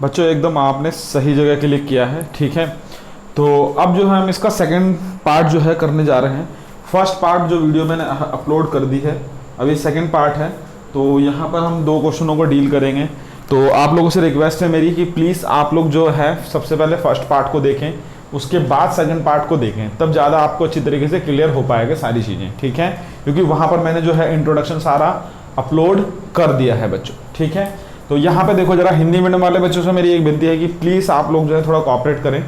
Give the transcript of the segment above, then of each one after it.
बच्चों एकदम आपने सही जगह क्लिक किया है, ठीक है। तो अब जो है हम इसका सेकंड पार्ट जो है करने जा रहे हैं। फर्स्ट पार्ट जो वीडियो मैंने अपलोड कर दी है, अभी सेकंड पार्ट है। तो यहाँ पर हम 2 क्वेश्चनों को डील करेंगे। तो आप लोगों से रिक्वेस्ट है मेरी कि प्लीज़ आप लोग जो है सबसे पहले फर्स्ट पार्ट को देखें, उसके बाद सेकंड पार्ट को देखें, तब ज़्यादा आपको अच्छी तरीके से क्लियर हो पाएगा सारी चीज़ें, ठीक है। क्योंकि वहाँ पर मैंने जो है इंट्रोडक्शन सारा अपलोड कर दिया है बच्चों, ठीक है। तो यहाँ पे देखो जरा, हिंदी मीडियम वाले बच्चों से मेरी एक विनती है कि प्लीज़ आप लोग जो है थोड़ा कोऑपरेट करें,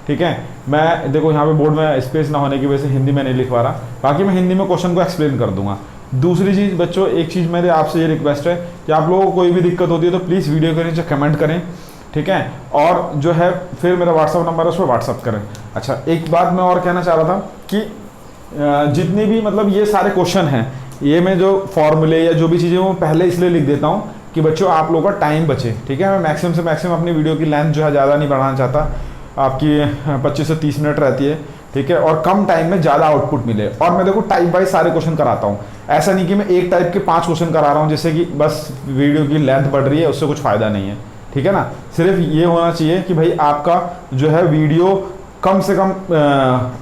ठीक है। मैं देखो यहाँ पे बोर्ड में स्पेस ना होने की वजह से हिंदी में नहीं लिखवा रहा, बाकी मैं हिंदी में क्वेश्चन को एक्सप्लेन कर दूंगा। दूसरी चीज़ बच्चों, एक चीज़ मेरे आपसे ये रिक्वेस्ट है कि आप लोगों को कोई भी दिक्कत होती है तो प्लीज़ वीडियो के नीचे कमेंट करें, ठीक है। और जो है फिर मेरा व्हाट्सअप नंबर है उस पर व्हाट्सअप करें। अच्छा, एक बात मैं और कहना चाह रहा था कि जितनी भी मतलब ये सारे क्वेश्चन हैं, ये मैं जो फॉर्मूले या जो भी चीज़ें वो पहले इसलिए लिख देता हूँ कि बच्चों आप लोगों का टाइम बचे, ठीक है। मैं मैक्सिमम से मैक्सिमम अपनी वीडियो की लेंथ जो है ज़्यादा नहीं बढ़ाना चाहता, आपकी 25 से 30 मिनट रहती है, ठीक है। और कम टाइम में ज़्यादा आउटपुट मिले। और मैं देखो टाइप वाइज सारे क्वेश्चन कराता हूँ, ऐसा नहीं कि मैं एक टाइप के 5 क्वेश्चन करा रहा हूँ जिससे कि बस वीडियो की लेंथ बढ़ रही है, उससे कुछ फ़ायदा नहीं है, ठीक है ना। सिर्फ ये होना चाहिए कि भाई आपका जो है वीडियो कम से कम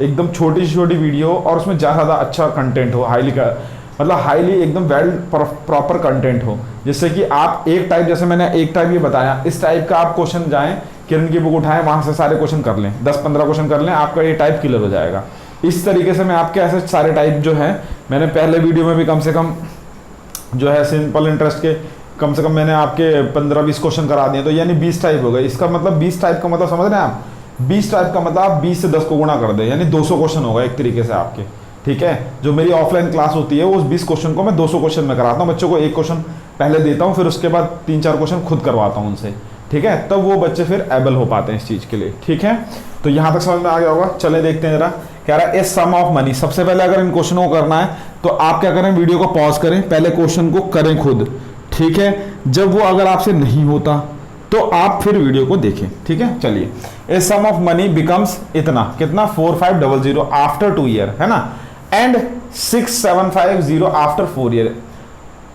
एकदम छोटी से छोटी वीडियो और उसमें ज़्यादा अच्छा कंटेंट हो, हाईली एकदम वेल प्रॉपर कंटेंट हो, जिससे कि आप एक टाइप, जैसे मैंने एक टाइप ये बताया, इस टाइप का आप क्वेश्चन जाएं, किरण की बुक उठाएं, वहाँ से सारे क्वेश्चन कर लें, 10-15 क्वेश्चन कर लें, आपका ये टाइप क्लियर हो जाएगा। इस तरीके से मैं आपके ऐसे सारे टाइप जो है, मैंने पहले वीडियो में भी कम से कम जो है सिंपल इंटरेस्ट के कम से कम मैंने आपके 15-20 क्वेश्चन करा दिए, तो यानी 20 टाइप हो गए। इसका मतलब 20 टाइप का मतलब समझ रहे हैं आप, 20 टाइप का मतलब आप 20 से 10 को गुणा कर दे, यानी 200 क्वेश्चन होगा एक तरीके से आपके, ठीक है। जो मेरी ऑफलाइन क्लास होती है उस 20 क्वेश्चन को मैं 200 क्वेश्चन में कराता हूँ। बच्चों को एक क्वेश्चन पहले देता हूँ, फिर उसके बाद 3-4 क्वेश्चन खुद करवाता हूँ उनसे, ठीक है। तब वो बच्चे फिर एबल हो पाते हैं इस चीज़ के लिए, ठीक है। तो यहाँ तक समझ में आ गया होगा। चले देखते हैं जरा। कह रहा है ए सम ऑफ मनी। सबसे पहले अगर इन क्वेश्चनों को करना है तो आप क्या करें, वीडियो को पॉज करें, पहले क्वेश्चन को करें खुद, ठीक है। जब वो अगर आपसे नहीं होता तो आप फिर वीडियो को देखें, ठीक है। चलिए, ए सम ऑफ मनी बिकम्स इतना, कितना 4500 आफ्टर 2 ईयर, है ना, and 6750 after 4 year.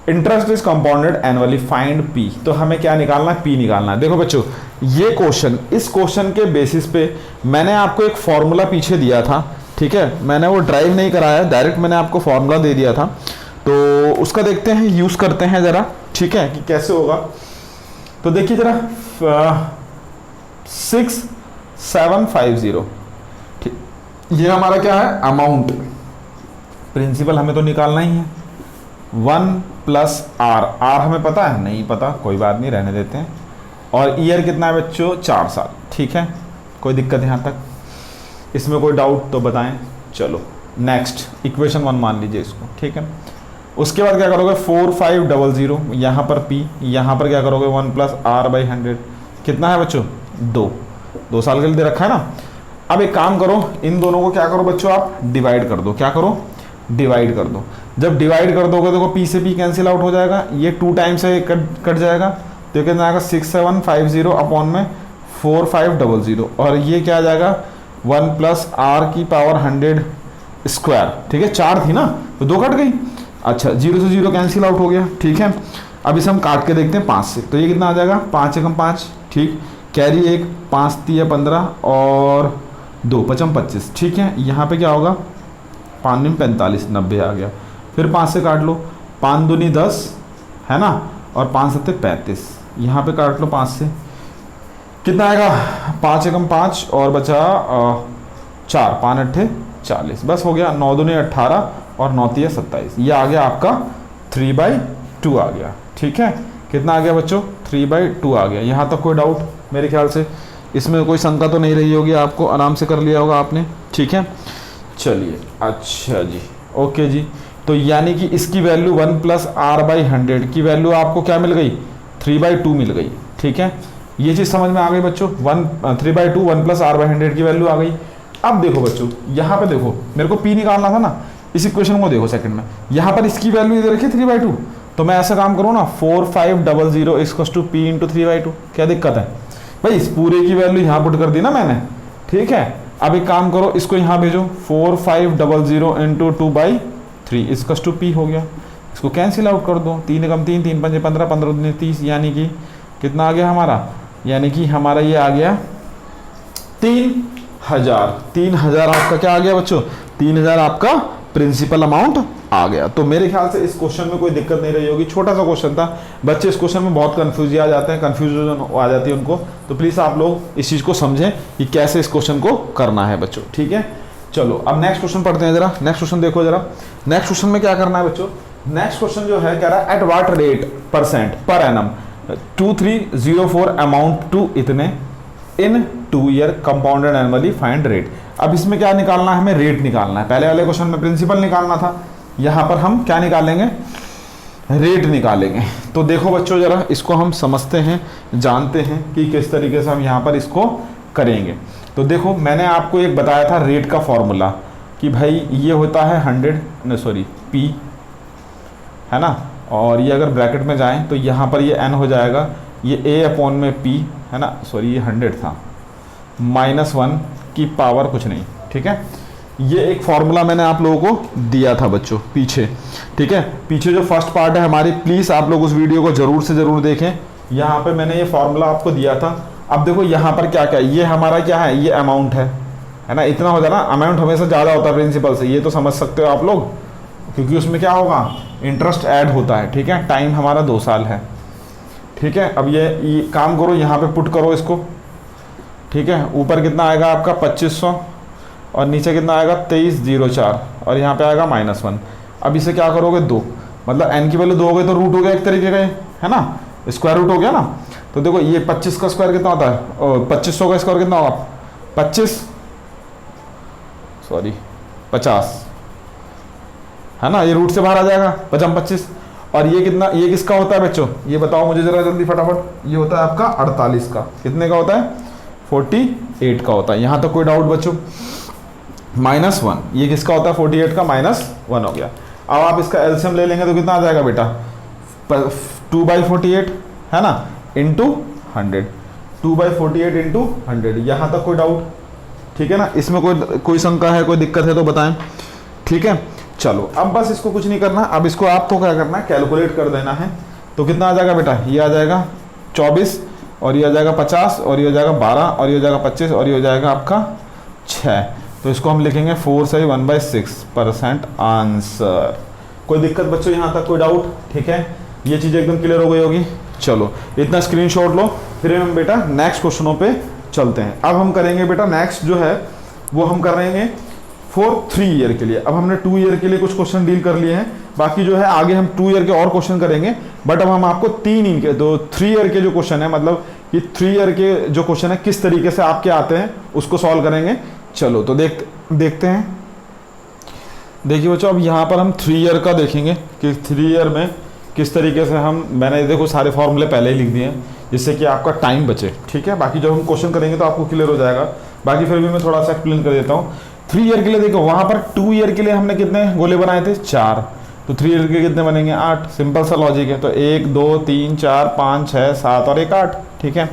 Interest is compounded annually, find P. तो हमें क्या निकालना है, पी निकालना है। देखो बच्चों, ये क्वेश्चन, इस क्वेश्चन के बेसिस पे मैंने आपको एक फॉर्मूला पीछे दिया था, ठीक है। मैंने वो ड्राइव नहीं कराया, डायरेक्ट मैंने आपको फॉर्मूला दे दिया था। तो उसका देखते हैं, यूज करते हैं जरा, ठीक है, कि कैसे होगा। तो देखिए जरा, 6750, ठीक, ये हमारा क्या है, अमाउंट। प्रिंसिपल हमें तो निकालना ही है। 1 प्लस आर, आर हमें पता है, नहीं पता, कोई बात नहीं, रहने देते हैं। और ईयर कितना है बच्चों, 4 साल, ठीक है। कोई दिक्कत यहाँ तक, इसमें कोई डाउट तो बताएं। चलो नेक्स्ट, इक्वेशन 1 मान लीजिए इसको, ठीक है। उसके बाद क्या करोगे, 4500, यहाँ पर पी, यहाँ पर क्या करोगे 1 प्लस आर बाई 100, कितना है बच्चों, 2 साल के लिए दे रखा है ना। अब एक काम करो, इन दोनों को क्या करो बच्चों, आप डिवाइड कर दो। क्या करो, डिवाइड कर दो। जब डिवाइड कर दोगे देखो, पी से पी कैंसिल आउट हो जाएगा, ये 2 टाइम से कट जाएगा, तो कितना आएगा 6750 अपॉन में 4500, और ये क्या आ जाएगा 1 प्लस आर की पावर 100 स्क्वायर, ठीक है। 4 थी ना, तो 2 कट गई। अच्छा, 0 से 0 कैंसिल आउट हो गया, ठीक है। अब इसे हम काट के देखते हैं 5 से, तो ये कितना आ जाएगा, 5 एकम 5, ठीक, कैरी 1, 5 3 15 और 2 5 25, ठीक है। यहाँ पे क्या होगा, 5 9 45, 90 आ गया। फिर 5 से काट लो, 5 दूनी 10, है ना, और 5 7 35, यहाँ पे काट लो 5 से, कितना आएगा, 5 एकम 5 और बचा 4, 5 8 40, बस हो गया। 9 दूनी 18 और 9 3 27, ये आ गया आपका 3/2 आ गया, ठीक है। कितना आ गया बच्चों, 3/2 आ गया। यहाँ तक कोई डाउट, मेरे ख्याल से इसमें कोई शंका तो नहीं रही होगी, आपको आराम से कर लिया होगा आपने, ठीक है। चलिए, अच्छा जी, ओके जी। तो यानी कि इसकी वैल्यू 1 प्लस आर बाई 100 की वैल्यू आपको क्या मिल गई, 3/2 मिल गई, ठीक है। ये चीज़ समझ में आ गई बच्चों, 3/2 1 प्लस आर बाई 100 की वैल्यू आ गई। अब देखो बच्चों, यहाँ पे देखो, मेरे को पी निकालना था ना, इस इक्वेशन को देखो सेकंड में, यहाँ पर इसकी वैल्यू दे रखी है 3/2, तो मैं ऐसा काम करूँ ना, 4500 इक्वल्स टू पी इंटू 3/2। क्या दिक्कत है भाई, इस पूरे की वैल्यू यहाँ पुट कर दी ना मैंने, ठीक है। अब एक काम करो, इसको यहाँ भेजो, 4500 इंटू 2/3 इक्वल्स टू पी हो गया। इसको कैंसिल आउट कर दो, 3 एकम 3, 3 पंजे 15, 15 दूनी 30, यानी कि कितना आ गया हमारा यानी कि हमारा ये आ गया 3000। 3000 आपका क्या आ गया बच्चों, 3000 आपका प्रिंसिपल अमाउंट आ गया। तो मेरे ख्याल से इस क्वेश्चन में कोई दिक्कत नहीं रही होगी, छोटा सा क्वेश्चन था। बच्चे इस क्वेश्चन में बहुत कंफ्यूज आ जाते हैं, कंफ्यूजन आ जाती है उनको, तो प्लीज़ आप लोग इस चीज़ को समझें कि कैसे इस क्वेश्चन को करना है बच्चों, ठीक है। चलो अब नेक्स्ट क्वेश्चन पढ़ते हैं जरा। नेक्स्ट क्वेश्चन देखो जरा। नेक्स्ट क्वेश्चन में क्या करना है बच्चों, नेक्स्ट क्वेश्चन जो है कह रहा है at what rate percent per annum 2304 amount to इतने in 2 year compounded annually find rate. अब इसमें क्या निकालना है, हमें रेट निकालना है। पहले वाले क्वेश्चन में प्रिंसिपल निकालना था, यहाँ पर हम क्या निकालेंगे, रेट निकालेंगे। तो देखो बच्चों जरा इसको हम समझते हैं, जानते हैं कि किस तरीके से हम यहाँ पर इसको करेंगे। तो देखो मैंने आपको एक बताया था रेट का फॉर्मूला कि भाई ये होता है 100 P है ना, और ये अगर ब्रैकेट में जाएं तो यहाँ पर ये n हो जाएगा, ये a अपॉन में p है ना, सॉरी ये 100 था, -1 की पावर कुछ नहीं, ठीक है। ये एक फॉर्मूला मैंने आप लोगों को दिया था बच्चों पीछे, ठीक है। पीछे जो फर्स्ट पार्ट है हमारी, प्लीज़ आप लोग उस वीडियो को ज़रूर से ज़रूर देखें। यहाँ पे मैंने ये फॉर्मूला आपको दिया था। अब देखो यहाँ पर क्या क्या, ये हमारा क्या है, ये अमाउंट है ना, इतना हो जाना। अमाउंट हमेशा ज़्यादा होता है प्रिंसिपल से, ये तो समझ सकते हो आप लोग, क्योंकि उसमें क्या होगा, इंटरेस्ट ऐड होता है, ठीक है। टाइम हमारा 2 साल है, ठीक है। अब ये काम करो, यहाँ पे पुट करो इसको, ठीक है। ऊपर कितना आएगा आपका 2500 और नीचे कितना आएगा 2304 और यहाँ पे आएगा -1। अब इसे क्या करोगे 2, मतलब n की वैल्यू 2 हो गई तो रूट हो गया एक तरीके का, है ना, स्क्वायर रूट हो गया ना। तो देखो ये 25 का स्क्वायर कितना होता है, 2500 का स्क्वायर कितना होगा 50 है ना, ये रूट से बाहर आ जाएगा 25। और ये कितना, ये किसका होता है बच्चों, ये बताओ मुझे जरा जल्दी फटाफट। ये होता है आपका 48 का, कितने का होता है 48 का होता है। यहाँ तो कोई डाउट बच्चों, -1 ये किसका होता है 48 का, -1 हो गया। अब आप इसका एलसीएम ले लेंगे तो कितना आ जाएगा बेटा 2/48 है ना, इंटू 100, 2/48 इंटू 100। यहाँ तक कोई डाउट, ठीक है ना, इसमें कोई शंका है, कोई दिक्कत है तो बताएं, ठीक है। चलो अब बस इसको कुछ नहीं करना, अब इसको आपको क्या करना है, कैलकुलेट कर देना है। तो कितना आ जाएगा बेटा, ये आ जाएगा 24 और ये आ जाएगा 50 और ये हो जाएगा 12 और ये हो जाएगा 25 और ये हो जाएगा आपका 6। तो इसको हम लिखेंगे 4/1/6% आंसर। कोई दिक्कत बच्चों, यहाँ तक कोई डाउट, ठीक है। ये चीज़ एकदम क्लियर हो गई होगी। चलो इतना स्क्रीनशॉट लो, फिर हम बेटा नेक्स्ट क्वेश्चनों पे चलते हैं। अब हम करेंगे बेटा नेक्स्ट जो है वो हम करेंगे फॉर 3 ईयर के लिए। अब हमने 2 ईयर के लिए कुछ क्वेश्चन डील कर लिए हैं, बाकी जो है आगे हम 2 ईयर के और क्वेश्चन करेंगे। बट अब हम आपको 3 ईयर के जो क्वेश्चन है, मतलब कि 3 ईयर के जो क्वेश्चन है किस तरीके से आपके आते हैं उसको सॉल्व करेंगे। चलो तो देखते हैं। देखिए बच्चों अब यहाँ पर हम 3 ईयर का देखेंगे कि 3 ईयर में किस तरीके से मैंने देखो सारे फॉर्मूले पहले ही लिख दिए हैं जिससे कि आपका टाइम बचे, ठीक है। बाकी जब हम क्वेश्चन करेंगे तो आपको क्लियर हो जाएगा। बाकी फिर भी मैं थोड़ा सा एक्सप्लेन कर देता हूँ। 3 ईयर के लिए देखो वहाँ पर 2 ईयर के लिए हमने कितने गोले बनाए थे 4, तो 3 ईयर के कितने बनेंगे 8। सिंपल सा लॉजिक है। तो 1 2 3 4 5 6 7 और 1 8, ठीक है।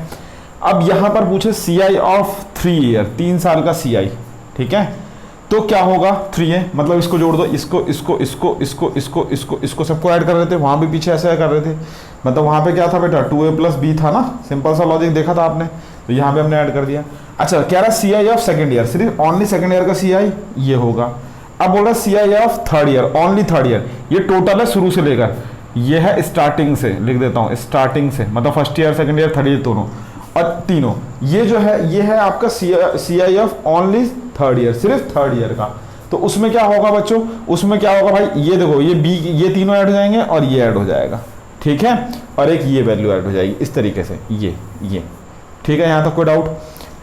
अब यहाँ पर पूछे CI ऑफ 3 ईयर, 3 साल का CI, ठीक है। तो क्या होगा 3 है, मतलब इसको जोड़ दो, इसको सबको ऐड कर रहे थे। वहाँ भी पीछे ऐसे कर रहे थे, मतलब वहाँ पे क्या था बेटा 2A + B था ना, सिंपल सा लॉजिक देखा था आपने, तो यहाँ पे हमने ऐड कर दिया। अच्छा कह रहा CI ऑफ सेकंड ईयर, सिर्फ ओनली सेकंड ईयर का CI ये होगा। अब बोल रहा CI of third year, only third year. ये टोटल है शुरू से लेकर, ये है स्टार्टिंग से, लिख देता हूँ स्टार्टिंग से, मतलब first year second year third year दोनों और तीनों। ये जो है ये है आपका CI of only third year, सिर्फ थर्ड ईयर का। तो उसमें क्या होगा बच्चों, उसमें क्या होगा भाई, ये देखो ये B ये तीनों ऐड हो जाएंगे और ये ऐड हो जाएगा, ठीक है। और एक ये वैल्यू ऐड हो जाएगी इस तरीके से, ये ठीक है। यहाँ तक कोई डाउट,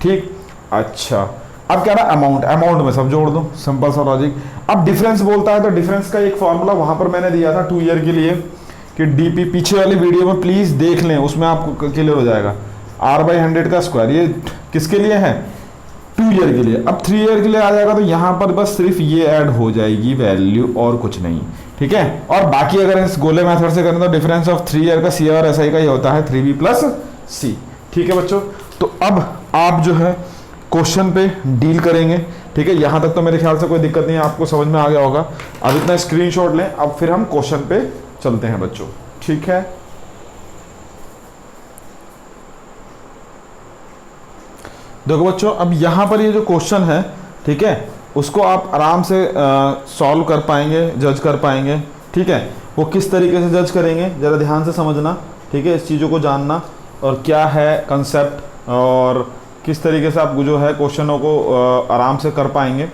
ठीक। अच्छा अब क्या रहा अमाउंट में सब जोड़ दो, सिंपल सा लॉजिक। अब डिफरेंस बोलता है तो डिफरेंस का एक फॉर्मूला वहां पर मैंने दिया था 2 ईयर के लिए कि DP, पीछे वाली वीडियो में प्लीज देख लें, उसमें आपको क्लियर हो जाएगा। R/100 का स्क्वायर, ये किसके लिए है 2 ईयर के लिए। अब 3 ईयर के लिए आ जाएगा तो यहाँ पर बस सिर्फ ये ऐड हो जाएगी वैल्यू और कुछ नहीं, ठीक है। और बाकी अगर इस गोले मेथड से करें तो डिफरेंस ऑफ 3 ईयर का CI और SI का ये होता है 3B + C, ठीक है बच्चों। तो अब आप जो है क्वेश्चन पे डील करेंगे, ठीक है। यहाँ तक तो मेरे ख्याल से कोई दिक्कत नहीं है, आपको समझ में आ गया होगा। अब इतना स्क्रीनशॉट लें, अब फिर हम क्वेश्चन पे चलते हैं बच्चों, ठीक है। देखो बच्चों, अब यहाँ पर ये जो क्वेश्चन है, ठीक है, उसको आप आराम से सॉल्व कर पाएंगे, जज कर पाएंगे, ठीक है। वो किस तरीके से जज करेंगे ज़रा ध्यान से समझना, ठीक है, इस चीज़ों को जानना और क्या है कंसेप्ट और किस तरीके से आप जो है क्वेश्चनों को आराम से कर पाएंगे।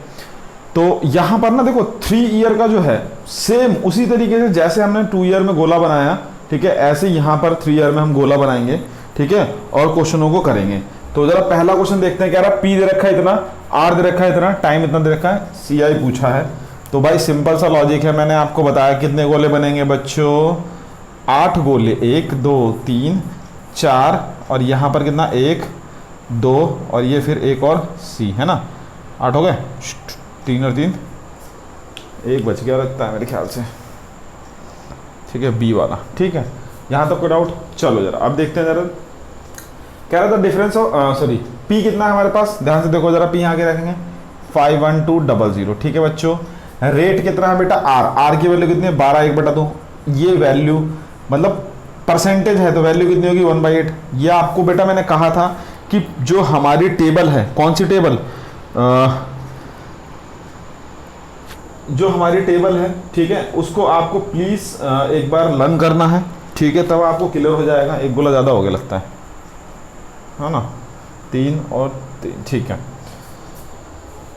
तो यहाँ पर ना देखो 3 ईयर का जो है सेम उसी तरीके से जैसे हमने 2 ईयर में गोला बनाया, ठीक है, ऐसे यहाँ पर 3 ईयर में हम गोला बनाएंगे, ठीक है, और क्वेश्चनों को करेंगे। तो जरा पहला क्वेश्चन देखते हैं, कह रहा पी दे रखा है इतना, आर दे रखा है इतना, टाइम इतना दे रखा है, सी आई पूछा है। तो भाई सिंपल सा लॉजिक है, मैंने आपको बताया कितने गोले बनेंगे बच्चों, 8 गोले, 1 2 3 4 और यहाँ पर कितना 1 2 और ये फिर एक और सी, है ना, 8 हो गए, 3 और 3 1 बच गया लगता है मेरे ख्याल से, ठीक है, बी वाला, ठीक है। यहाँ तक कोई डाउट? चलो जरा अब देखते हैं, जरा कह रहा था डिफरेंस ऑफ सॉरी पी कितना है हमारे पास, ध्यान से देखो जरा, पी यहाँ के रखेंगे 51200, ठीक है बच्चों। रेट कितना है बेटा, आर की वैल्यू कितनी है, 12 1/2, ये वैल्यू मतलब परसेंटेज है तो वैल्यू कितनी होगी 1/8। ये आपको बेटा मैंने कहा था कि जो हमारी टेबल है, कौन सी टेबल, जो हमारी टेबल है, ठीक है, उसको आपको प्लीज एक बार लर्न करना है, ठीक है, तब आपको क्लियर हो जाएगा। एक गोला ज़्यादा हो गया लगता है ना, 3 और 3, ठीक है,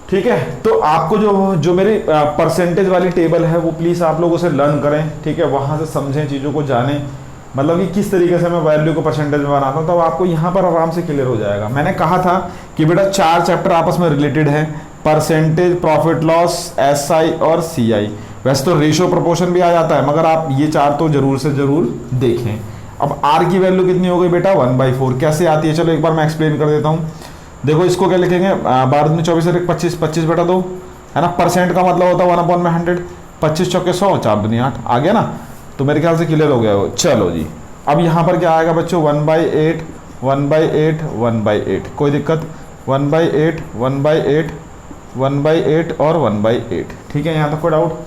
ठीक है। तो आपको जो मेरी परसेंटेज वाली टेबल है वो प्लीज़ आप लोग उसे लर्न करें, ठीक है, वहाँ से समझें, चीज़ों को जानें, मतलब कि किस तरीके से मैं वैल्यू को परसेंटेज में बनाता हूँ, तो आपको यहाँ पर आराम से क्लियर हो जाएगा। मैंने कहा था कि बेटा 4 चैप्टर आपस में रिलेटेड है, परसेंटेज, प्रॉफिट लॉस, एसआई और सीआई। वैसे तो रेशियो प्रोपोर्शन भी आ जाता है, मगर आप ये 4 तो जरूर से जरूर देखें। अब आर की वैल्यू कितनी हो गई बेटा 1/4, कैसे आती है, चलो एक बार मैं एक्सप्लेन कर देता हूँ। देखो इसको क्या लिखेंगे, 12 में 24 और 25, 25 बेटा 2, है ना। परसेंट का मतलब होता है 1/100, 25 चौके 100, 4 दूनी 8, आ गया ना। तो मेरे ख्याल से क्लियर हो गया वो। चलो जी, अब यहाँ पर क्या आएगा बच्चों, 1/8 1/8 1/8, कोई दिक्कत, 1/8 1/8 1/8 और 1/8, ठीक है, यहाँ तक कोई डाउट?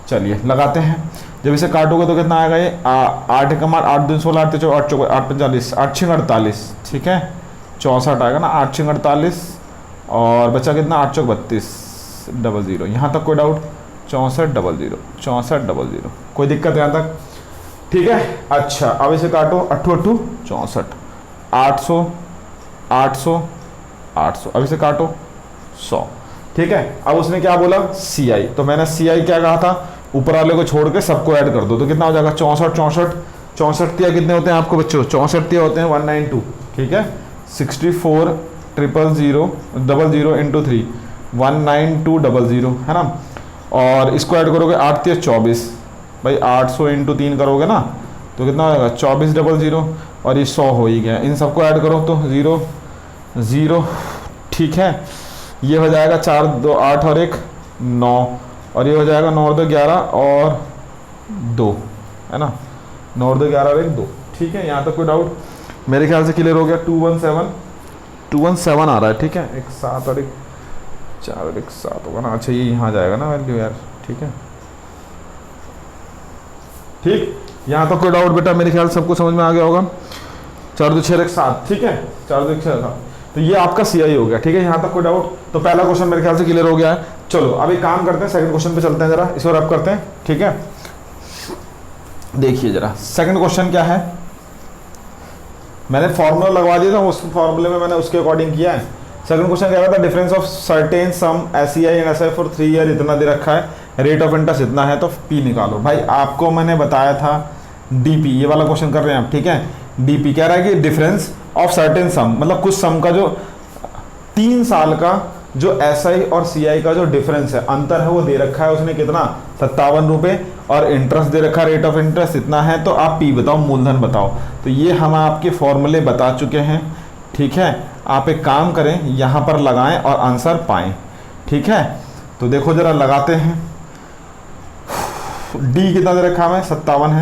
चलिए लगाते हैं। जब इसे काटोगे तो कितना आएगा, ये 8 का मार 8 2 16 8 4 8 4 8 45 8 6 48, ठीक है, 64 आएगा ना, 8 6 48 और बचा कितना 8 4 32 00, यहाँ तक कोई डाउट? 64 00 64 00, कोई दिक्कत यहाँ तक? ठीक है। अच्छा अब इसे काटो, 8 8 64, 800 800 800, अब इसे काटो 100, ठीक है। अब उसने क्या बोला, सी आई, तो मैंने सी आई क्या कहा था, ऊपर वाले को छोड़ के सबको ऐड कर दो, तो कितना हो जाएगा 64 64 64 तिया कितने होते हैं आपको बच्चों, 64 तिया होते हैं 192, ठीक है, 64 000 00 इंटू 3 19200, है ना। और इसको ऐड करोगे 8 तिया 24, भाई 800 इंटू 3 करोगे ना तो कितना हो जाएगा 2400, और ये 100 हो ही गया। इन सबको ऐड करो तो 0 0, ठीक है, ये हो जाएगा 4 2 8 और 1 9, और ये हो जाएगा 9 और 2 11 और 2, है ना, 9 और 2 11 और 1 2, ठीक है। यहाँ तक कोई डाउट? मेरे ख्याल से क्लियर हो गया। 217 आ रहा है, ठीक है, 1 7 और 1 4 और 1 7 होगा ना। अच्छा ये यहाँ जाएगा ना वैल्यू यार, ठीक है, ठीक। यहाँ तक कोई डाउट बेटा? मेरे ख्याल सबको समझ में आ गया होगा। 4 2 6 1 7, ठीक है, 4 2 6 7, तो ये आपका सीआई हो गया, ठीक है। यहाँ तक कोई डाउट? तो पहला क्वेश्चन मेरे ख्याल से क्लियर हो गया है। चलो अब एक काम करते हैं, सेकंड क्वेश्चन पे चलते हैं, जरा इसको रब करते हैं, ठीक है। देखिए जरा सेकंड क्वेश्चन क्या है, मैंने फॉर्मूला लगवा दिया था, उस फॉर्मूले में मैंने उसके अकॉर्डिंग किया है। सेकंड क्वेश्चन क्या था, difference of certain sum SEI and SI for 3 year इतना दे रखा है, रेट ऑफ इंटरेस्ट इतना है, तो पी निकालो। भाई आपको मैंने बताया था डीपी, ये वाला क्वेश्चन कर रहे हैं आप, ठीक है। डीपी कह रहा है कि डिफरेंस ऑफ सर्टेन सम, मतलब कुछ सम का जो 3 साल का जो एसआई और सीआई का जो डिफरेंस है, अंतर है, वो दे रखा है उसने कितना 57 रुपये, और इंटरेस्ट दे रखा है, रेट ऑफ इंटरेस्ट इतना है, तो आप पी बताओ, मूलधन बताओ। तो ये हम आपके फॉर्मूले बता चुके हैं, ठीक है। आप एक काम करें, यहाँ पर लगाएं और आंसर पाएं, ठीक है। तो देखो जरा लगाते हैं, डी कितना दे रखा है, 57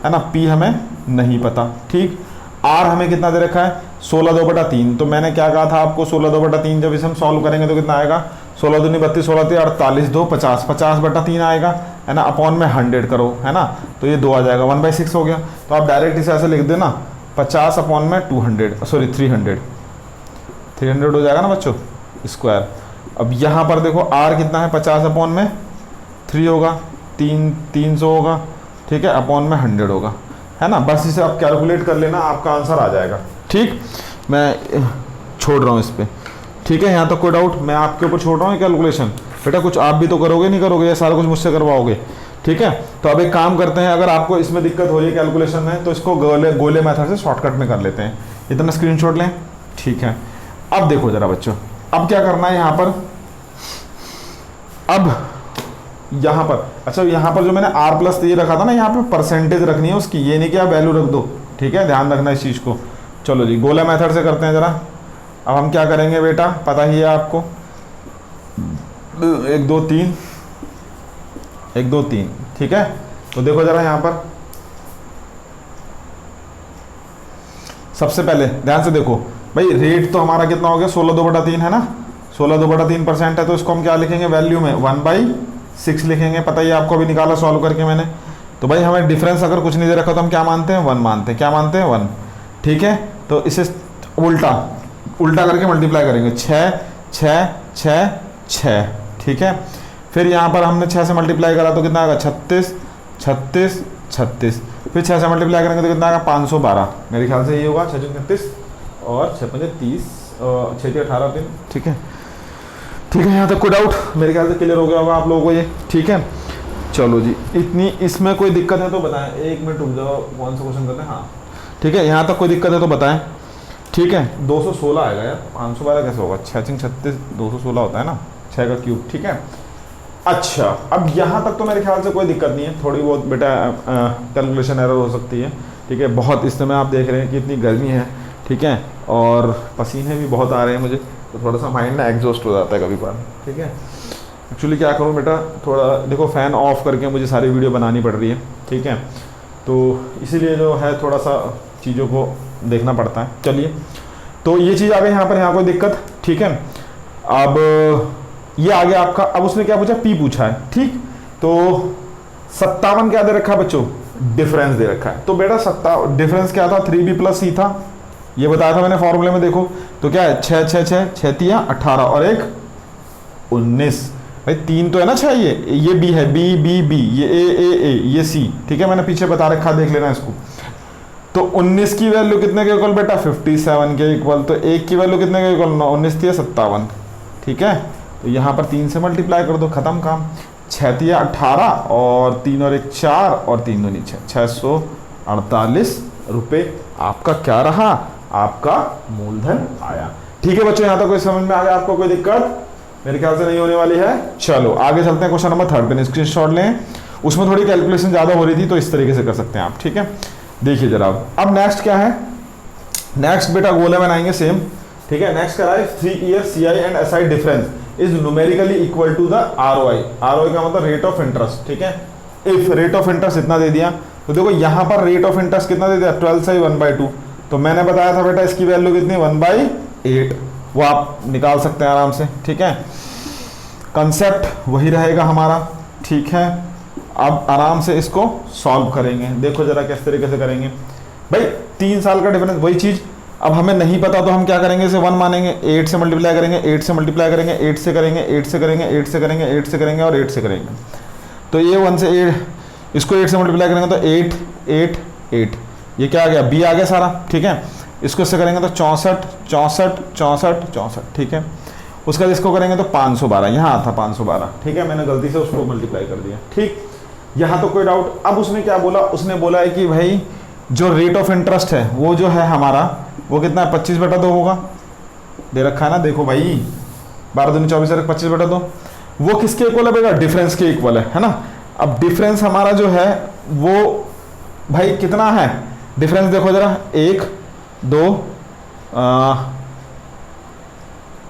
है ना, पी हमें नहीं पता, ठीक। आर हमें कितना दे रखा है, 16 2/3, तो मैंने क्या कहा था आपको, 16 2/3 जब इसे हम सॉल्व करेंगे तो कितना आएगा, 16 दूनी 32 16 3 48 2 50 50/3 आएगा, है ना, अपॉन में 100 करो, है ना, तो ये 2 आ जाएगा, 1/6 हो गया। तो आप डायरेक्ट इसे ऐसे लिख देना, 50 अपॉन में 200 सॉरी 300 300 हो जाएगा ना बच्चों स्क्वायर। अब यहाँ पर देखो r कितना है 50 अपॉन में 3 होगा, 300 होगा, ठीक है, अपॉन में 100 होगा, है ना। बस इसे आप कैलकुलेट कर लेना, आपका आंसर आ जाएगा। ठीक, मैं छोड़ रहा हूँ इस पर, ठीक है। यहाँ तक कोई डाउट? मैं आपके ऊपर छोड़ रहा हूँ कैलकुलेशन, बेटा कुछ आप भी तो करोगे नहीं करोगे, ये सारा कुछ मुझसे करवाओगे, ठीक है। तो अब एक काम करते हैं, अगर आपको इसमें दिक्कत हो रही है कैलकुलेशन में तो इसको गोले मेथड से शॉर्टकट में कर लेते हैं। इतना स्क्रीनशॉट लें, ठीक है। अब देखो जरा बच्चों, अब क्या करना है यहाँ पर, अब यहाँ पर, अच्छा यहाँ पर जो मैंने r प्लस ये रखा था ना, यहाँ पर परसेंटेज रखनी है उसकी, ये नहीं कि आप वैल्यू रख दो, ठीक है, ध्यान रखना इस चीज़ को। चलो जी, गोला मेथड से करते हैं जरा। अब हम क्या करेंगे बेटा, पता ही है आपको, 1 2 3, 1 2 3, ठीक है। तो देखो जरा यहाँ पर, सबसे पहले ध्यान से देखो भाई, रेट तो हमारा कितना हो गया 16/2/3 है ना, 16/2/3% है, तो इसको हम क्या लिखेंगे वैल्यू में 1/6 लिखेंगे, पता ही आपको, अभी निकाला सॉल्व करके मैंने। तो भाई हमें डिफरेंस अगर कुछ नहीं दे रखा तो हम क्या मानते हैं 1 मानते हैं, क्या मानते हैं 1, ठीक है। तो इसे उल्टा करके मल्टीप्लाई करेंगे, 6 6 6 6, ठीक है। फिर यहाँ पर हमने 6 से मल्टीप्लाई करा तो कितना आएगा 36 36 36, फिर 6 से मल्टीप्लाई करेंगे तो कितना आएगा 512, मेरे ख्याल से ये होगा 6 36 और 6 5 30 और 6 18 दिन, ठीक है, ठीक है। यहाँ तक कोई डाउट? मेरे ख्याल से क्लियर हो गया होगा आप लोगों को ये, ठीक है। चलो जी, इतनी इसमें कोई दिक्कत है तो बताएं, 1 मिनट रुक जाओ, कौन सा क्वेश्चन करते हैं, हाँ ठीक है, यहाँ तक कोई दिक्कत है तो बताएं, ठीक है। 216 आएगा यार, 512 कैसे होगा, 6 36 216 होता है ना, 6 का क्यूब, ठीक है। अच्छा, अब यहाँ तक तो मेरे ख्याल से कोई दिक्कत नहीं है, थोड़ी बहुत बेटा कैलकुलेशन एरर हो सकती है, ठीक है। बहुत इस समय आप देख रहे हैं कि इतनी गर्मी है, ठीक है, और पसीने भी बहुत आ रहे हैं मुझे, तो थोड़ा सा माइंड ना एग्जॉस्ट हो जाता है कभी कभार, ठीक है। एक्चुअली क्या करूँ बेटा, थोड़ा देखो फ़ैन ऑफ करके मुझे सारी वीडियो बनानी पड़ रही है, ठीक है, तो इसीलिए जो है थोड़ा सा चीज़ों को देखना पड़ता है। चलिए, तो ये चीज़ आ गई यहाँ पर, यहाँ कोई दिक्कत, ठीक है। अब ये आ गया आपका, अब उसने क्या पूछा, पी पूछा है, ठीक। तो 57 क्या दे रखा है बच्चों, डिफरेंस दे रखा है। तो बेटा डिफरेंस क्या था, 3b + c था, ये बताया था मैंने फॉर्मूले में, देखो तो क्या है 6 6 6 6 3 18 और 1 19, भाई 3 तो है ना 6, ये b है, b b b, ये a ये c, ठीक है, मैंने पीछे बता रखा, देख लेना इसको। तो 19 की वैल्यू कितने के इक्वल बेटा, 57 के इक्वल, तो 1 की वैल्यू कितने के इक्वल, 19 थी 57, ठीक है। तो यहाँ पर 3 से मल्टीप्लाई कर दो, खत्म काम, 6 3 18 और 3 और 1 4 और 3 2 6, 648 रुपये आपका क्या रहा, आपका मूलधन आया, ठीक है बच्चों। यहाँ तक कोई समझ में आ गया आपको, कोई दिक्कत मेरे ख्याल से नहीं होने वाली है। चलो आगे चलते हैं, क्वेश्चन नंबर 3 पे स्क्रीनशॉट लें, उसमें थोड़ी कैलकुलेशन ज़्यादा हो रही थी तो इस तरीके से कर सकते हैं आप, ठीक है। देखिए जरा, अब नेक्स्ट क्या है, नेक्स्ट बेटा गोले बनाएंगे सेम, ठीक है। नेक्स्ट क्या है, 3 year CI and SI difference is numerically equal to the ROI, ROI का मतलब रेट ऑफ इंटरेस्ट, ठीक है। इफ रेट ऑफ इंटरेस्ट इतना दे दिया, तो देखो यहाँ पर रेट ऑफ इंटरेस्ट कितना दे दिया, 12 से 1/2, तो मैंने बताया था बेटा इसकी वैल्यू कितनी, 1/8, वो आप निकाल सकते हैं आराम से, ठीक है। कंसेप्ट वही रहेगा हमारा, ठीक है। अब आराम से इसको सॉल्व करेंगे, देखो जरा किस तरीके से करेंगे भाई, 3 साल का डिफरेंस, वही चीज़। अब हमें नहीं पता तो हम क्या करेंगे, इसे 1 मानेंगे, 8 से मल्टीप्लाई करेंगे, 8 से मल्टीप्लाई करेंगे, 8 से करेंगे, 8 से करेंगे, 8 से करेंगे, 8 से करेंगे और 8 से करेंगे। तो ये 1 से 8, इसको 8 से मल्टीप्लाई करेंगे तो 8 8 8, ये क्या आ गया, b आ गया सारा, ठीक है। इसको इससे करेंगे तो 64 64 64 64, ठीक है। उसका इसको करेंगे तो 512, यहाँ आता 512, ठीक है, मैंने गलती से उसको मल्टीप्लाई कर दिया, ठीक। यहाँ तो कोई डाउट। अब उसने क्या बोला, उसने बोला है कि भाई जो रेट ऑफ इंटरेस्ट है वो जो है हमारा, वो कितना है, 25/2 होगा, दे रखा है ना, देखो भाई 12 दूनी 24 और 25/2, वो किसके इक्वल है बेटा, डिफरेंस के इक्वल है ना। अब डिफरेंस हमारा जो है वो भाई कितना है, डिफरेंस देखो जरा, 1 2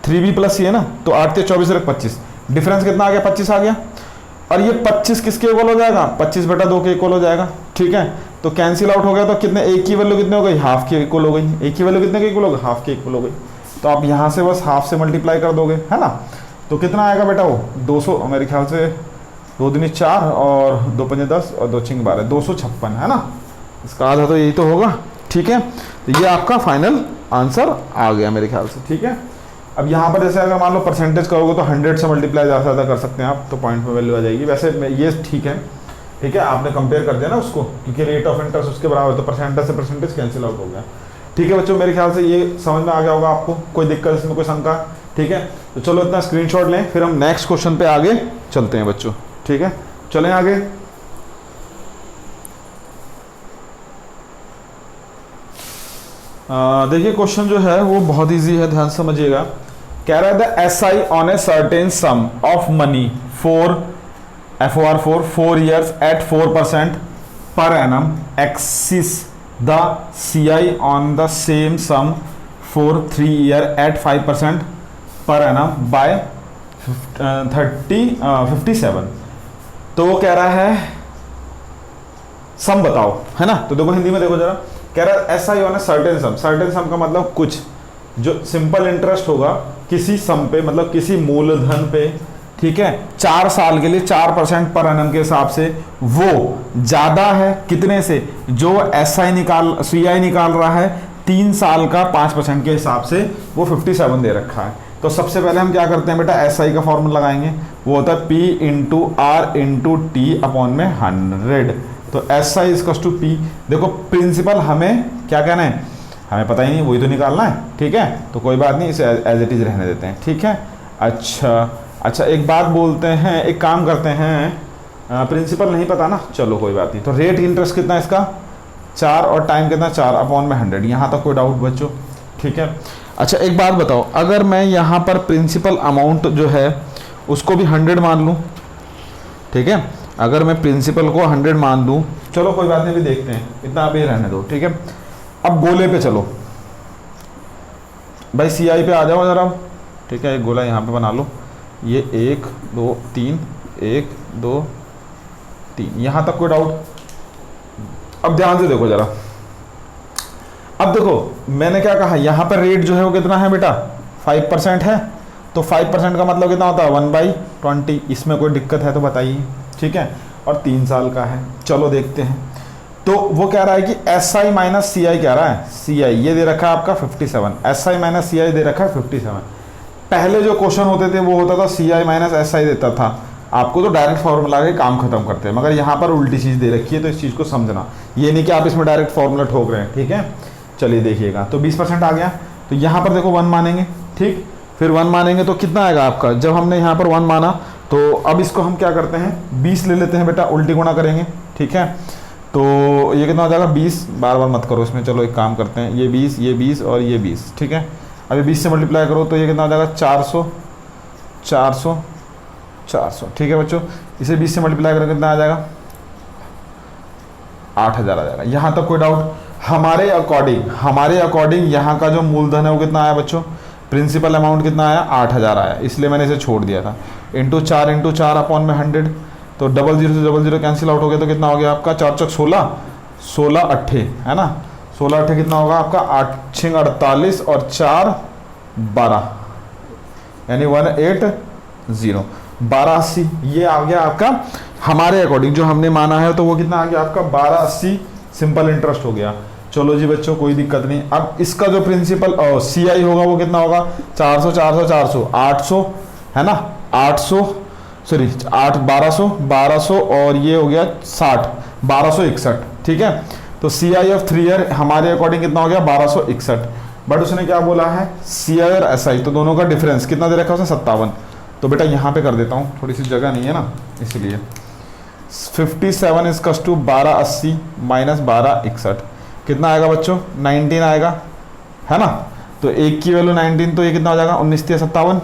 3b + c है ना, तो 8 के 24 और 25, डिफरेंस कितना आ गया, 25 आ गया। और ये 25 किसके इक्वल हो जाएगा, 25/2 के इक्वल हो जाएगा, ठीक है। तो कैंसिल आउट हो गया, तो कितने, एक की वैल्यू कितने हो गई, हाफ के इक्वल हो गई, एक की वैल्यू कितने के इक्वल हो गई, हाफ के इक्वल हो गई। तो आप यहाँ से बस हाफ से मल्टीप्लाई कर दोगे, है ना। तो कितना आएगा बेटा, वो 200, मेरे ख्याल से 2 दूनी 4 और 2 पंजे 10 और 2 6 12, 256 है ना, इसका आधा तो यही तो होगा, ठीक है। तो ये आपका फाइनल आंसर आ गया मेरे ख्याल से, ठीक है। अब यहाँ पर जैसे अगर मान लो परसेंटेज करोगे तो 100 से मल्टीप्लाई ज़्यादा कर सकते हैं आप, तो पॉइंट में वैल्यू आ जाएगी। वैसे ये ठीक है, ठीक है, आपने कंपेयर कर दिया ना उसको, क्योंकि रेट ऑफ इंटरेस्ट उसके बराबर, तो परसेंटेज से परसेंटेज कैंसिल आउट हो गया। ठीक है बच्चों, मेरे ख्याल से ये समझ में आ गया होगा आपको, कोई दिक्कत इसमें, कोई शंका? ठीक है, तो चलो इतना स्क्रीनशॉट लें, फिर हम नेक्स्ट क्वेश्चन पे आगे चलते हैं बच्चों। ठीक है, चलें आगे। देखिए क्वेश्चन जो है वो बहुत इजी है, ध्यान से समझिएगा। कह रहा है the SI on a certain some of money for FOR 4 years at 4% per annum exceeds the CI on the same sum for 3 years at 5% per annum by 57। तो वो कह रहा है सम बताओ, है ना। तो देखो हिंदी में देखो जरा, कह रहा है SI on a certain some. Certain सम का मतलब कुछ, जो सिंपल इंटरेस्ट होगा किसी सम पे, मतलब किसी मूलधन पे, ठीक है, 4 साल के लिए 4% पर एनम के हिसाब से, वो ज्यादा है कितने से, जो CI निकाल रहा है 3 साल का 5% के हिसाब से, वो 57 दे रखा है। तो सबसे पहले हम क्या करते हैं बेटा, SI का फॉर्मूला लगाएंगे, वो होता है P into R into T upon में 100। तो SI इज टू P। देखो प्रिंसिपल हमें क्या कहना है, हमें पता ही नहीं, वही तो निकालना है। ठीक है, तो कोई बात नहीं, इसे एज इट इज रहने देते हैं। ठीक है, अच्छा एक बात बोलते हैं, एक काम करते हैं, प्रिंसिपल नहीं पता ना, चलो कोई बात नहीं। तो रेट इंटरेस्ट कितना है इसका 4, और टाइम कितना 4 अपॉन में 100। यहाँ तक कोई डाउट बच्चों? ठीक है, अच्छा एक बात बताओ, अगर मैं यहाँ पर प्रिंसिपल अमाउंट जो है उसको भी 100 मान लूँ, ठीक है, अगर मैं प्रिंसिपल को 100 मान लूँ, चलो कोई बात नहीं, भी देखते हैं, इतना अभी रहने दो। ठीक है, अब गोले पे चलो भाई, CI पे आ जाओ जरा। ठीक है, एक गोला यहाँ पे बना लो, ये 1 2 3 1 2 3, यहाँ तक कोई डाउट? अब ध्यान से देखो जरा, अब देखो मैंने क्या कहा, यहाँ पर रेट जो है वो कितना है बेटा, 5% है। तो 5% का मतलब कितना होता है 1/20। इसमें कोई दिक्कत है तो बताइए। ठीक है, और 3 साल का है। चलो देखते हैं। तो वो कह रहा है कि SI माइनस CI कह रहा है, CI ये दे रखा है आपका 57, SI माइनस CI दे रखा है 57। पहले जो क्वेश्चन होते थे वो होता था CI माइनस SI देता था आपको, तो डायरेक्ट फॉर्मूला के काम खत्म करते हैं। मगर यहाँ पर उल्टी चीज़ दे रखी है, तो इस चीज़ को समझना, ये नहीं कि आप इसमें डायरेक्ट फॉर्मूला ठोक रहे हैं। ठीक है, चलिए देखिएगा। तो 20% आ गया, तो यहाँ पर देखो 1 मानेंगे, ठीक, फिर 1 मानेंगे तो कितना आएगा आपका, जब हमने यहाँ पर 1 माना, तो अब इसको हम क्या करते हैं 20 ले लेते हैं बेटा, उल्टी गुणा करेंगे। ठीक है, तो ये कितना हो जाएगा 20, बार बार मत करो इसमें, चलो एक काम करते हैं, ये 20 और ये 20। ठीक है, अभी 20 से मल्टीप्लाई करो तो ये कितना हो जाएगा 400 400 400। ठीक है बच्चों, इसे 20 से मल्टीप्लाई करें कितना आ जाएगा 8000 आ जाएगा। यहाँ तक कोई डाउट? हमारे अकॉर्डिंग यहाँ का जो मूलधन है वो कितना आया बच्चों, प्रिंसिपल अमाउंट कितना आया 8000 आया, इसलिए मैंने इसे छोड़ दिया था। इंटू 4 अपॉन में 100, तो 00 से 00 कैंसिल आउट हो गया, तो कितना हो गया आपका 4 चौक 16, 16 अट्ठे है ना, 16 अट्ठे कितना होगा आपका 8 6 48 और 4 12, यानी 180 1280। ये आ गया आपका हमारे अकॉर्डिंग, जो हमने माना है तो वो कितना आ गया आपका 1280 सिंपल इंटरेस्ट हो गया। चलो जी बच्चों, कोई दिक्कत नहीं। अब इसका जो प्रिंसिपल CI होगा वो कितना होगा 400 400 400 800 है ना, 800 सॉरी 1200 और ये हो गया 60 1261। ठीक है, तो CI ऑफ 3 ईयर हमारे अकॉर्डिंग कितना हो गया 1261। बट उसने क्या बोला है CI और SI, तो दोनों का डिफरेंस कितना दे रखा है उसने 57। तो बेटा यहाँ पे कर देता हूँ, थोड़ी सी जगह नहीं है ना इसलिए। 57 इसकस टू 1280 माइनस 1261 कितना आएगा बच्चों 19 आएगा, है ना। तो एक की वैल्यू 19, तो ये कितना हो जाएगा 19 3 57।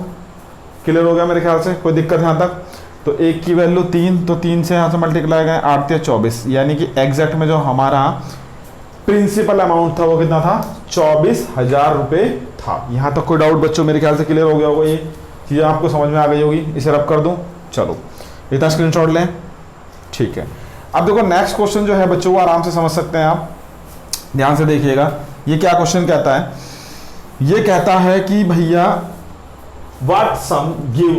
क्लियर हो गया मेरे ख्याल से, कोई दिक्कत यहाँ तक? तो एक की वैल्यू 3, तो 3 से यहाँ से मल्टीप्लाई गए 8 3 24, यानी कि एग्जैक्ट में जो हमारा प्रिंसिपल अमाउंट था वो कितना था 24,000 रुपये था। यहाँ तक कोई डाउट बच्चों? मेरे ख्याल से क्लियर हो गया होगा, ये चीज़ें आपको समझ में आ गई होगी। इसे रब कर दूँ, चलो इतना स्क्रीनशॉट लें। ठीक है, अब देखो नेक्स्ट क्वेश्चन जो है बच्चों वो आराम से समझ सकते हैं आप, ध्यान से देखिएगा। ये क्या क्वेश्चन कहता है, ये कहता है कि भैया what sum give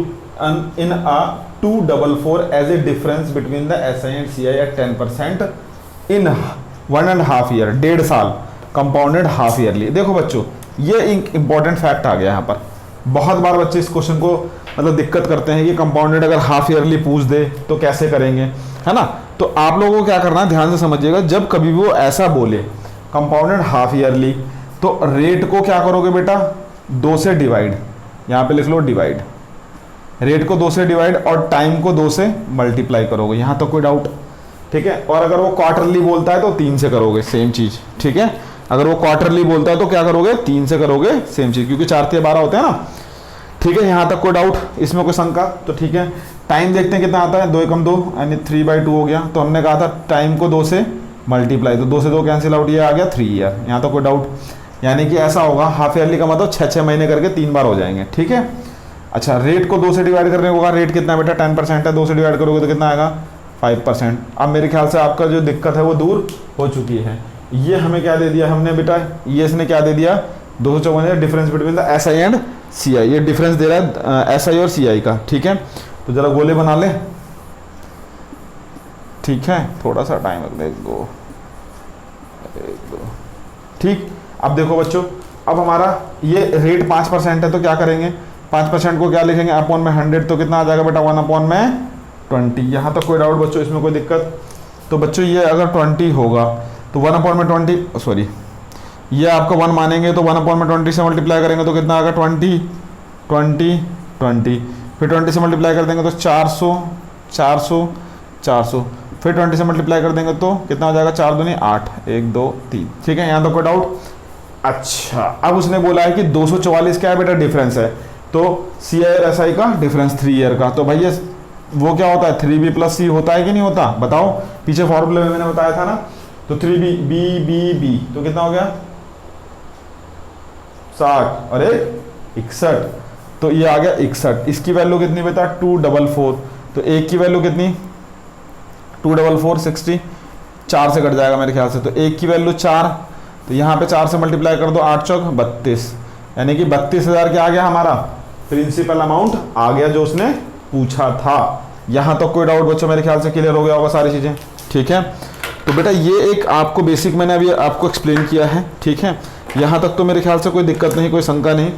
in a 244 as a difference between the SI and CI at 10% in 1.5 year, 1.5 साल कंपाउंडेड हाफ ईयरली। देखो बच्चों, ये एक इंपॉर्टेंट फैक्ट आ गया यहाँ पर। बहुत बार बच्चे इस क्वेश्चन को मतलब दिक्कत करते हैं कि कंपाउंडेड अगर हाफ ईयरली पूछ दे तो कैसे करेंगे, है ना। तो आप लोगों को क्या करना है, ध्यान से समझिएगा, जब कभी वो ऐसा बोले कंपाउंडेड हाफ ईयरली, तो रेट को क्या करोगे बेटा, 2 से डिवाइड, यहाँ पे लिख लो डिवाइड, रेट को 2 से डिवाइड और टाइम को 2 से मल्टीप्लाई करोगे, यहाँ तो कोई डाउट, ठीक है। और अगर वो क्वार्टरली बोलता है तो 3 से करोगे, सेम चीज, ठीक है। अगर वो क्वार्टरली बोलता है तो क्या करोगे, 3 से करोगे, सेम चीज, क्योंकि 4 3 12 होते हैं ना, ठीक है। यहाँ तक कोई डाउट, इसमें कोई शंका, तो ठीक है। टाइम देखते हैं कितना आता है, 2 एकम 2 यानी 3/2 हो गया। तो हमने कहा था टाइम को 2 से मल्टीप्लाई, तो 2 से 2 कैंसिल आउट, ये आ गया 3 ईयर, यहाँ तो कोई डाउट। यानी कि ऐसा होगा, हाफ ईयरली का मतलब 6 महीने करके 3 बार हो जाएंगे, ठीक है। अच्छा, रेट को 2 से डिवाइड करने को कहा, रेट कितना बेटा 10% है, 2 से डिवाइड करोगे तो कितना आएगा 5%। अब मेरे ख्याल से आपका जो दिक्कत है वो दूर हो चुकी है। ये हमें क्या दे दिया हमने बेटा, ये इसने क्या दे दिया, 254 difference between the SI and CI, ये डिफरेंस दे रहा है SI और CI का, ठीक है। तो जरा गोले बना ले, ठीक है, थोड़ा सा टाइम लग रहा है, 1 2, ठीक। अब देखो बच्चों, अब हमारा ये रेट 5% है, तो क्या करेंगे, 5% को क्या लिखेंगे, अपॉन में 100, तो कितना आ जाएगा बेटा 1 अपॉन में 20। यहाँ तक कोई डाउट बच्चों, इसमें कोई दिक्कत। तो बच्चों ये अगर 20 होगा तो 1 अपॉन में 20, सॉरी ये आपका 1 मानेंगे तो 1 अपॉन में 20 से मल्टीप्लाई करेंगे तो कितना आएगा 20 20 20, फिर 20 से मल्टीप्लाई कर देंगे तो 400 400 400, फिर 20 से मल्टीप्लाई कर देंगे तो कितना हो जाएगा, 4 दूनी 8, 1 2 3, ठीक है। यहाँ तो कोई डाउट। अच्छा, अब उसने बोला है कि 244 क्या है बेटा, डिफरेंस है, तो CI और SI का डिफरेंस 3 ईयर का, तो भैया वो क्या होता है, 3B + C होता है कि नहीं होता, बताओ। पीछे फॉर्मूले में मैंने बताया था ना, तो 3B B B B, तो कितना हो गया 60 और 61, तो ये आ गया 61। इसकी वैल्यू कितनी बेटा 244, तो एक की वैल्यू कितनी 244 60, 4 से कट जाएगा मेरे ख्याल से, तो एक की वैल्यू 4, तो यहाँ पे 4 से मल्टीप्लाई कर दो, 8 चौक 32, यानी कि 32,000 क्या आ गया हमारा प्रिंसिपल अमाउंट आ गया जो उसने पूछा था। यहाँ तक कोई डाउट बच्चों, मेरे ख्याल से क्लियर हो गया होगा सारी चीज़ें, ठीक है। तो बेटा ये एक आपको बेसिक मैंने अभी आपको एक्सप्लेन किया है, ठीक है। यहाँ तक तो मेरे ख्याल से कोई दिक्कत नहीं, कोई शंका नहीं,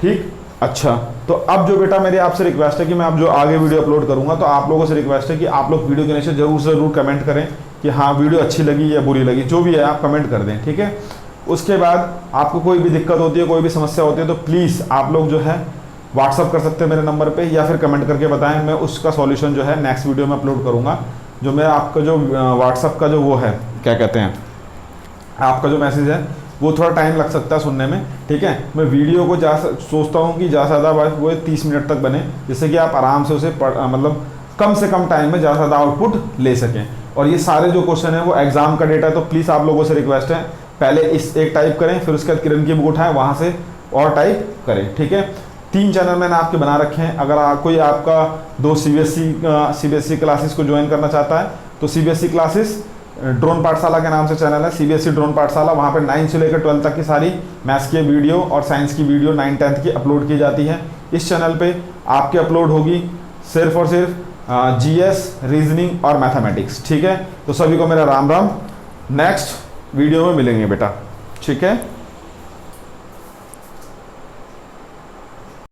ठीक। अच्छा, तो अब जो बेटा मेरी आपसे रिक्वेस्ट है कि मैं अब जो आगे वीडियो अपलोड करूँगा, तो आप लोगों से रिक्वेस्ट है कि आप लोग वीडियो के नीचे जरूर से जरूर कमेंट करें कि हाँ वीडियो अच्छी लगी या बुरी लगी, जो भी है आप कमेंट कर दें, ठीक है। उसके बाद आपको कोई भी दिक्कत होती है, कोई भी समस्या होती है, तो प्लीज़ आप लोग जो है व्हाट्सअप कर सकते हैं मेरे नंबर पे, या फिर कमेंट करके बताएं, मैं उसका सॉल्यूशन जो है नेक्स्ट वीडियो में अपलोड करूँगा। जो मैं आपका जो व्हाट्सअप का जो वो है क्या कहते हैं, आपका जो मैसेज है वो थोड़ा टाइम लग सकता है सुनने में, ठीक है। मैं वीडियो को सोचता हूँ कि ज़्यादा से ज़्यादा वो 30 मिनट तक बने, जिससे कि आप आराम से उसे मतलब कम से कम टाइम में ज़्यादा से ज़्यादा आउटपुट ले सकें। और ये सारे जो क्वेश्चन है वो एग्जाम का डेटा है, तो प्लीज़ आप लोगों से रिक्वेस्ट है पहले इस एक टाइप करें, फिर उसके बाद किरण की बुक उठाएं, वहाँ से और टाइप करें, ठीक है। 3 चैनल मैंने आपके बना रखे हैं, अगर कोई आपका 2 CBSE क्लासेस को ज्वाइन करना चाहता है तो CBSE क्लासेस ड्रोन पाठशाला के नाम से चैनल है, CBSE ड्रोन पाठशाला। वहाँ पे 9 से लेकर 12 तक की सारी मैथ्स की वीडियो और साइंस की वीडियो 9 10th की अपलोड की जाती है। इस चैनल पे आपके अपलोड होगी सिर्फ और सिर्फ GS, रीजनिंग और मैथमेटिक्स, ठीक है। तो सभी को मेरा राम राम, नेक्स्ट वीडियो में मिलेंगे बेटा, ठीक है।